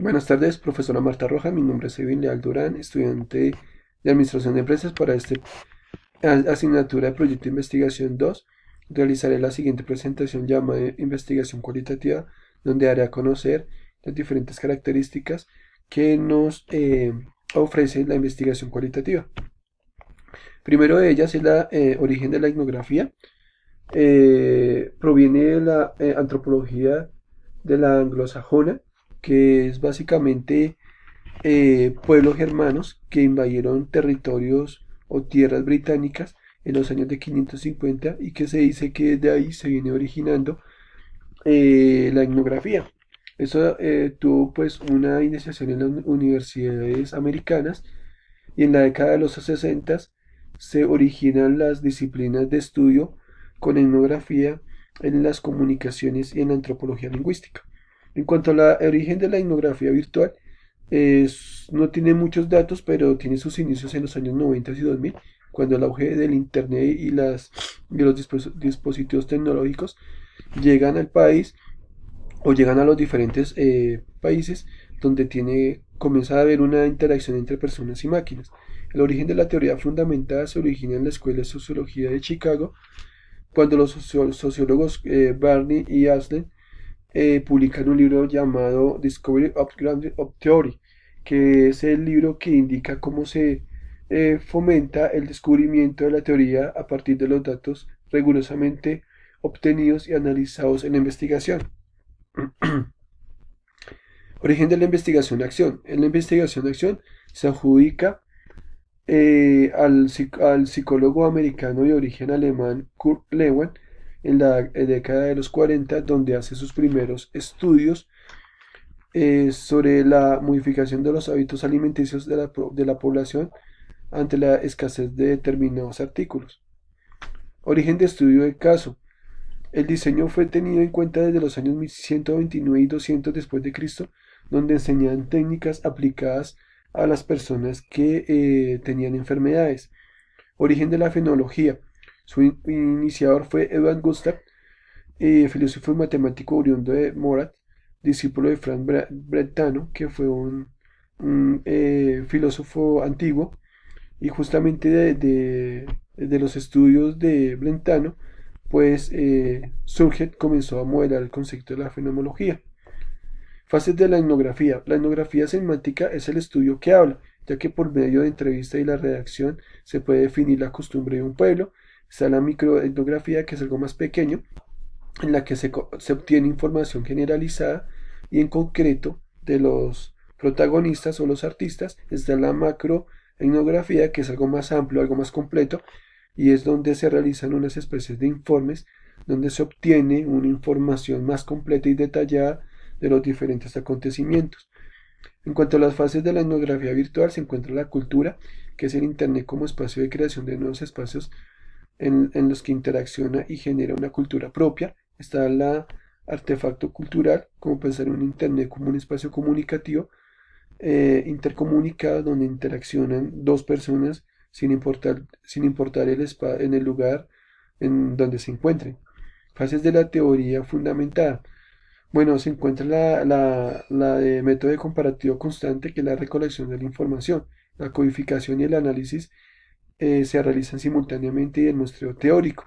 Buenas tardes, profesora Marta Roja. Mi nombre es Evin Leal Durán, estudiante de Administración de Empresas. Para esta asignatura de Proyecto de Investigación 2, realizaré la siguiente presentación llamada Investigación Cualitativa, donde haré a conocer las diferentes características que nos ofrece la investigación cualitativa. Primero de ellas es la origen de la etnografía. Proviene de la antropología de la anglosajona, que es básicamente pueblos germanos que invadieron territorios o tierras británicas en los años de 550 y que se dice que de ahí se viene originando la etnografía. Eso tuvo pues una iniciación en las universidades americanas y en la década de los 60 se originan las disciplinas de estudio con etnografía en las comunicaciones y en la antropología lingüística. En cuanto a la origen de la etnografía virtual, no tiene muchos datos, pero tiene sus inicios en los años 90 y 2000, cuando el auge del Internet y de los dispositivos tecnológicos llegan al país o llegan a los diferentes países donde comienza a haber una interacción entre personas y máquinas. El origen de la teoría fundamentada se origina en la Escuela de Sociología de Chicago, cuando los sociólogos Barney y Aslen publican un libro llamado Discovery of Grounded of Theory, que es el libro que indica cómo se fomenta el descubrimiento de la teoría a partir de los datos rigurosamente obtenidos y analizados en la investigación. Origen de la investigación-acción. En la investigación-acción se adjudica al psicólogo americano de origen alemán Kurt Lewin en la década de los 40, donde hace sus primeros estudios sobre la modificación de los hábitos alimenticios de la población ante la escasez de determinados artículos. Origen de estudio de caso. El diseño fue tenido en cuenta desde los años 129 y 200 después de Cristo, donde enseñaban técnicas aplicadas a las personas que tenían enfermedades. Origen de la fenología. Su iniciador fue Edward Gustav, filósofo y matemático oriundo de Morat, discípulo de Franz Brentano, que fue un filósofo antiguo, y justamente de los estudios de Brentano, pues comenzó a modelar el concepto de la fenomenología. Fases de la etnografía. La etnografía semántica es el estudio que habla, ya que por medio de entrevista y la redacción se puede definir la costumbre de un pueblo. Está la microetnografía, que es algo más pequeño, en la que se obtiene información generalizada y en concreto de los protagonistas o los artistas. Está la macroetnografía, que es algo más amplio, algo más completo, y es donde se realizan unas especies de informes, donde se obtiene una información más completa y detallada de los diferentes acontecimientos. En cuanto a las fases de la etnografía virtual, se encuentra la cultura, que es el Internet como espacio de creación de nuevos espacios en los que interacciona y genera una cultura propia. Está la artefacto cultural, como pensar en un Internet como un espacio comunicativo, intercomunicado, donde interaccionan dos personas sin importar en el lugar en donde se encuentren. Fases de la teoría fundamentada. Bueno, se encuentra la de método de comparativo constante, que es la recolección de la información. La codificación y el análisis se realizan simultáneamente y el muestreo teórico.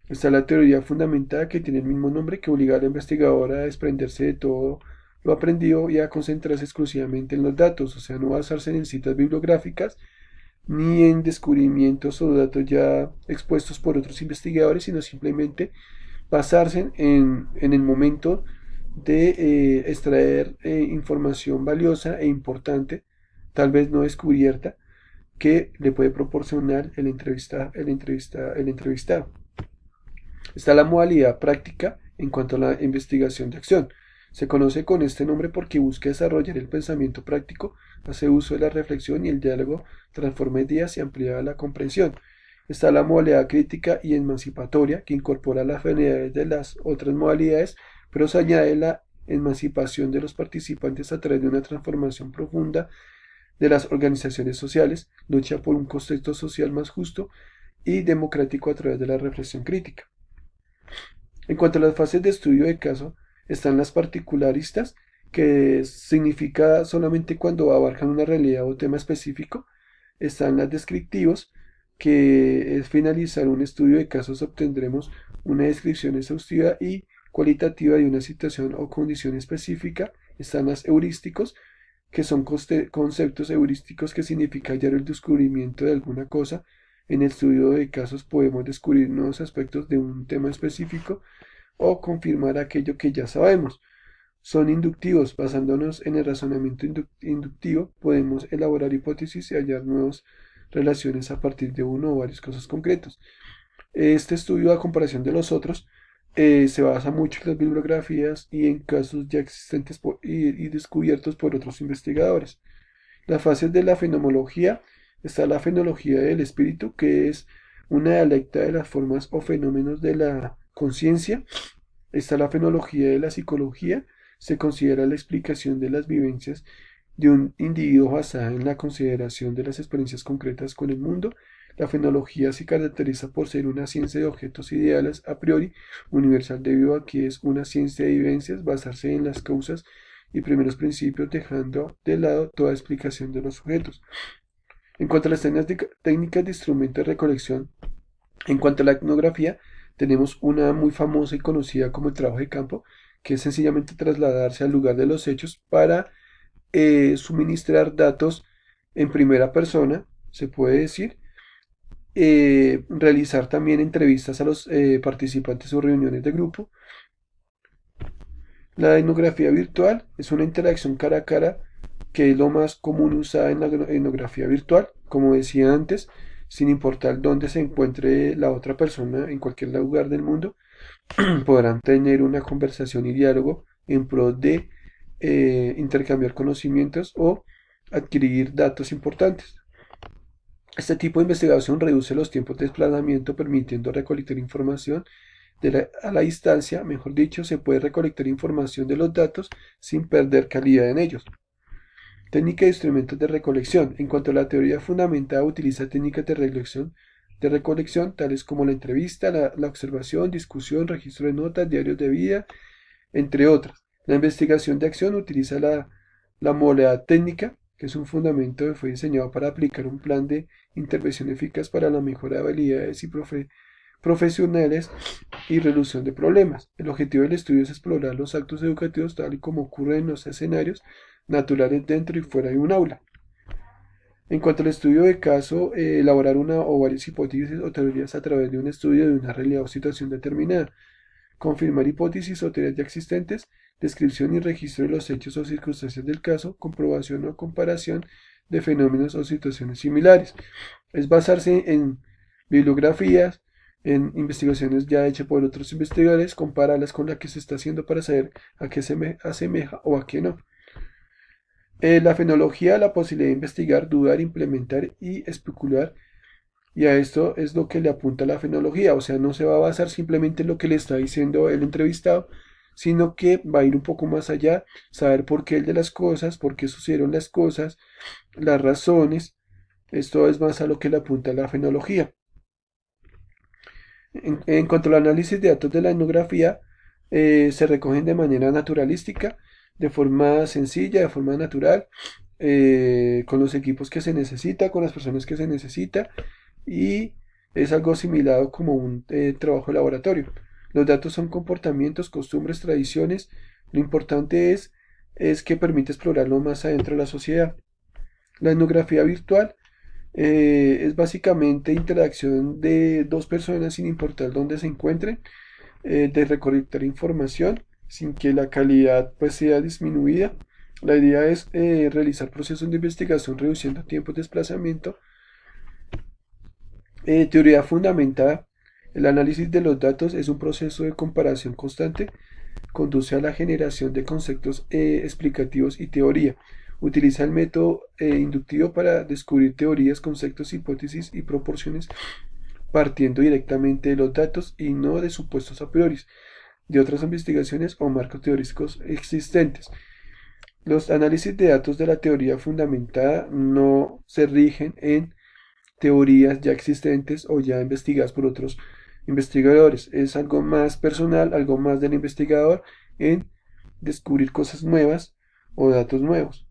Está la teoría fundamentada, que tiene el mismo nombre, que obliga al investigador a desprenderse de todo lo aprendido y a concentrarse exclusivamente en los datos, o sea, no basarse en citas bibliográficas ni en descubrimientos o datos ya expuestos por otros investigadores, sino simplemente basarse en el momento de extraer información valiosa e importante, tal vez no descubierta, que le puede proporcionar el entrevistado. Está la modalidad práctica en cuanto a la investigación de acción. Se conoce con este nombre porque busca desarrollar el pensamiento práctico, hace uso de la reflexión y el diálogo, transforma ideas y amplía la comprensión. Está la modalidad crítica y emancipatoria, que incorpora las finalidades de las otras modalidades, pero se añade la emancipación de los participantes a través de una transformación profunda de las organizaciones sociales, lucha por un contexto social más justo y democrático a través de la reflexión crítica. En cuanto a las fases de estudio de caso, están las particularistas, que significa solamente cuando abarcan una realidad o tema específico. Están las descriptivos, que es finalizar un estudio de casos obtendremos una descripción exhaustiva y cualitativa de una situación o condición específica. Están las heurísticos, que son conceptos heurísticos, que significa hallar el descubrimiento de alguna cosa. En el estudio de casos podemos descubrir nuevos aspectos de un tema específico o confirmar aquello que ya sabemos. Son inductivos. Basándonos en el razonamiento inductivo, podemos elaborar hipótesis y hallar nuevas relaciones a partir de uno o varios casos concretos. Este estudio, a comparación de los otros, se basa mucho en las bibliografías y en casos ya existentes y descubiertos por otros investigadores. Las fases de la fenomenología: está la fenomenología del espíritu, que es una dialecta de las formas o fenómenos de la conciencia. Está la fenomenología de la psicología, se considera la explicación de las vivencias de un individuo basada en la consideración de las experiencias concretas con el mundo. La fenomenología se caracteriza por ser una ciencia de objetos ideales a priori universal, debido a que es una ciencia de vivencias, basarse en las causas y primeros principios, dejando de lado toda explicación de los sujetos. En cuanto a las técnicas de instrumento de recolección, en cuanto a la etnografía, tenemos una muy famosa y conocida como el trabajo de campo, que es sencillamente trasladarse al lugar de los hechos para suministrar datos en primera persona, se puede decir. Realizar también entrevistas a los participantes o reuniones de grupo. La etnografía virtual es una interacción cara a cara, que es lo más común usada en la etnografía virtual. Como decía antes, sin importar dónde se encuentre la otra persona, en cualquier lugar del mundo, podrán tener una conversación y diálogo en pro de intercambiar conocimientos o adquirir datos importantes. Este tipo de investigación reduce los tiempos de desplazamiento, permitiendo recolectar información a la distancia. Mejor dicho, se puede recolectar información de los datos sin perder calidad en ellos. Técnica de instrumentos de recolección. En cuanto a la teoría fundamentada, utiliza técnicas de recolección tales como la entrevista, la observación, discusión, registro de notas, diarios de vida, entre otras. La investigación de acción utiliza la modalidad técnica, que es un fundamento que fue diseñado para aplicar un plan de intervención eficaz para la mejora de habilidades y profesionales y resolución de problemas. El objetivo del estudio es explorar los actos educativos tal y como ocurren en los escenarios naturales dentro y fuera de un aula. En cuanto al estudio de caso, elaborar una o varias hipótesis o teorías a través de un estudio de una realidad o situación determinada. Confirmar hipótesis o teorías ya existentes, descripción y registro de los hechos o circunstancias del caso, comprobación o comparación de fenómenos o situaciones similares. Es basarse en bibliografías, en investigaciones ya hechas por otros investigadores, compararlas con la que se está haciendo para saber a qué se asemeja o a qué no. La fenología, la posibilidad de investigar, dudar, implementar y especular. Y a esto es lo que le apunta la fenología, o sea, no se va a basar simplemente en lo que le está diciendo el entrevistado, sino que va a ir un poco más allá, saber por qué el de las cosas, por qué sucedieron las cosas, las razones. Esto es más a lo que le apunta la fenología. En cuanto al análisis de datos de la etnografía, se recogen de manera naturalística, de forma sencilla, de forma natural, con los equipos que se necesita, con las personas que se necesita, y es algo asimilado como un trabajo de laboratorio. Los datos son comportamientos, costumbres, tradiciones. Lo importante es que permite explorarlo más adentro de la sociedad. La etnografía virtual es básicamente interacción de dos personas sin importar dónde se encuentren, de recolectar información sin que la calidad pues sea disminuida. La idea es realizar procesos de investigación reduciendo tiempos de desplazamiento. Teoría fundamentada. El análisis de los datos es un proceso de comparación constante. Conduce a la generación de conceptos explicativos y teoría. Utiliza el método inductivo para descubrir teorías, conceptos, hipótesis y proporciones, partiendo directamente de los datos y no de supuestos a priori, de otras investigaciones o marcos teóricos existentes. Los análisis de datos de la teoría fundamentada no se rigen en teorías ya existentes o ya investigadas por otros investigadores. Es algo más personal, algo más del investigador en descubrir cosas nuevas o datos nuevos.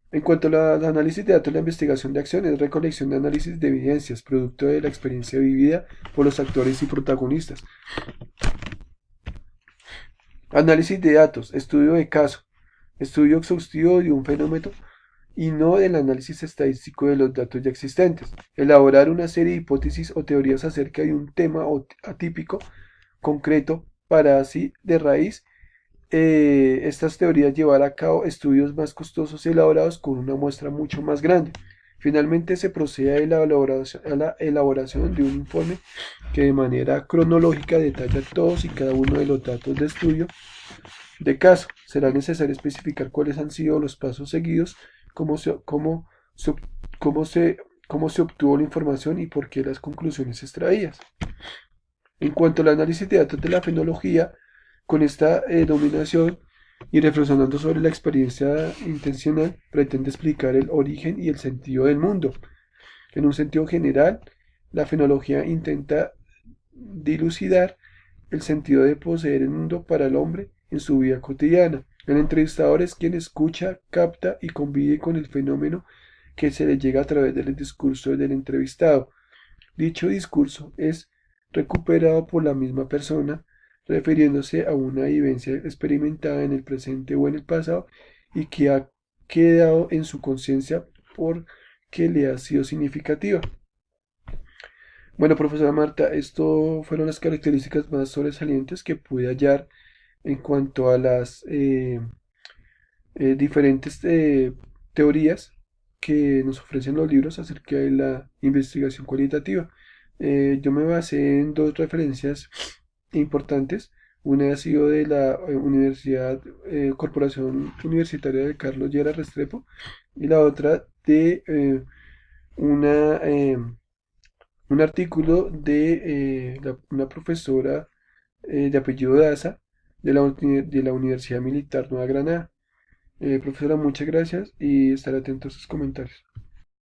En cuanto al análisis de datos, la investigación de acciones es recolección de análisis de evidencias, producto de la experiencia vivida por los actores y protagonistas. Análisis de datos, estudio de caso, estudio exhaustivo de un fenómeno y no del análisis estadístico de los datos ya existentes. Elaborar una serie de hipótesis o teorías acerca de un tema atípico concreto para así de raíz estas teorías llevar a cabo estudios más costosos y elaborados con una muestra mucho más grande. Finalmente se procede a la elaboración de un informe que de manera cronológica detalla todos y cada uno de los datos de estudio de caso. Será necesario especificar cuáles han sido los pasos seguidos, cómo se, cómo se, cómo se, cómo se obtuvo la información y por qué las conclusiones extraídas. En cuanto al análisis de datos de la fenología, con esta dominación y reflexionando sobre la experiencia intencional, pretende explicar el origen y el sentido del mundo. En un sentido general, la fenología intenta dilucidar el sentido de poseer el mundo para el hombre en su vida cotidiana. El entrevistador es quien escucha, capta y convive con el fenómeno que se le llega a través del discurso del entrevistado. Dicho discurso es recuperado por la misma persona, refiriéndose a una vivencia experimentada en el presente o en el pasado y que ha quedado en su conciencia porque le ha sido significativa. Bueno, profesora Marta, esto fueron las características más sobresalientes que pude hallar en cuanto a las diferentes teorías que nos ofrecen los libros acerca de la investigación cualitativa. Yo me basé en dos referencias importantes. Una ha sido de la Corporación Universitaria de Carlos Llera Restrepo y la otra de una, un artículo de una profesora de apellido Daza de la Universidad Militar Nueva Granada. Profesora, muchas gracias y estaré atento a sus comentarios.